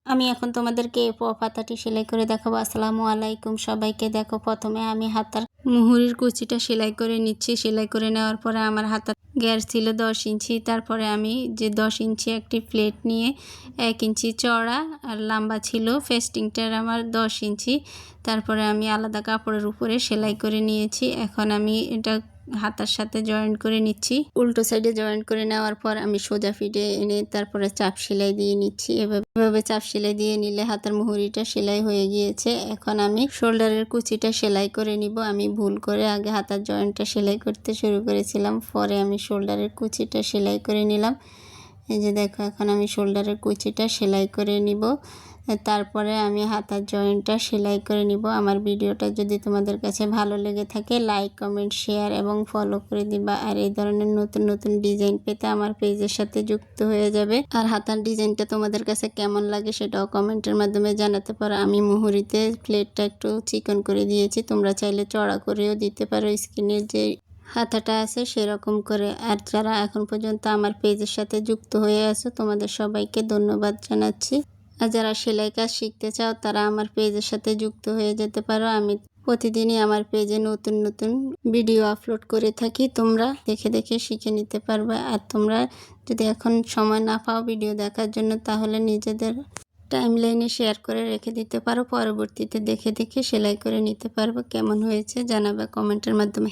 আমি এখন তোমাদেরকে এই পাতাটি সেলাই করে দেখাবো। আসসালামু আলাইকুম সবাইকে। দেখো, প্রথমে আমি হাতার মুহুরির কুচিটা সেলাই করে নিচ্ছি। সেলাই করে নেওয়ার পরে আমার হাতার গ্যাস ছিল 10 ইঞ্চি। তারপরে আমি যে 10 ইঞ্চি একটি প্লেট নিয়ে 1 ইঞ্চি চড়া আর লম্বা ছিল ফেস্টিংটার আমার 10 ইঞ্চি। তারপরে আমি আলাদা কাপড়ের উপরে সেলাই করে নিয়েছি। এখন আমি এটা হাতার সাথে জয়েন্ট করে নিচ্ছি। উল্টো সাইডে জয়েন্ট করে নেওয়ার পর আমি সোজা ফিটে এনে তারপরে চাপ সেলাই দিয়ে নিচ্ছি। এভাবে চাপ সেলাই দিয়ে নিলে হাতার মুহুরিটা সেলাই হয়ে গিয়েছে। এখন আমি শোল্ডারের কুচিটা সেলাই করে নিব। আমি ভুল করে আগে হাতার জয়েন্টটা সেলাই করতে শুরু করেছিলাম, পরে আমি শোল্ডারের কুচিটা সেলাই করে নিলাম। এই যে দেখো, এখন আমি শোল্ডারের কুচিটা সেলাই করে নিব। তারপরে আমি হাতার জয়েন্টটা সেলাই করে নিব। আমার ভিডিওটা যদি তোমাদের কাছে ভালো লেগে থাকে লাইক, কমেন্ট, শেয়ার এবং ফলো করে দিবা। আর এই ধরনের নতুন নতুন ডিজাইন পেতে আমার পেজের সাথে যুক্ত হয়ে যাবে। আর হাতার ডিজাইনটা তোমাদের কাছে কেমন লাগে সেটাও কমেন্টের মাধ্যমে জানাতে পারো। আমি মুহুরিতে প্লেটটা একটু চিকন করে দিয়েছি, তোমরা চাইলে চড়া করেও দিতে পারো স্কিনের যে হাতাটা আছে সেরকম করে। আর যারা এখন পর্যন্ত আমার পেজের সাথে যুক্ত হয়ে আছো তোমাদের সবাইকে ধন্যবাদ জানাচ্ছি। আর যারা সেলাই কাজ শিখতে চাও তারা আমার পেজের সাথে যুক্ত হয়ে যেতে পারো। আমি প্রতিদিনই আমার পেজে নতুন নতুন ভিডিও আপলোড করে থাকি, তোমরা দেখে দেখে শিখে নিতে পারবে। আর তোমরা যদি এখন সময় না পাও ভিডিও দেখার জন্য, তাহলে নিজেদের টাইমলাইনে শেয়ার করে রেখে দিতে পারো। পরবর্তীতে দেখে দেখে সেলাই করে নিতে পারবো। কেমন হয়েছে জানাবে কমেন্টের মাধ্যমে।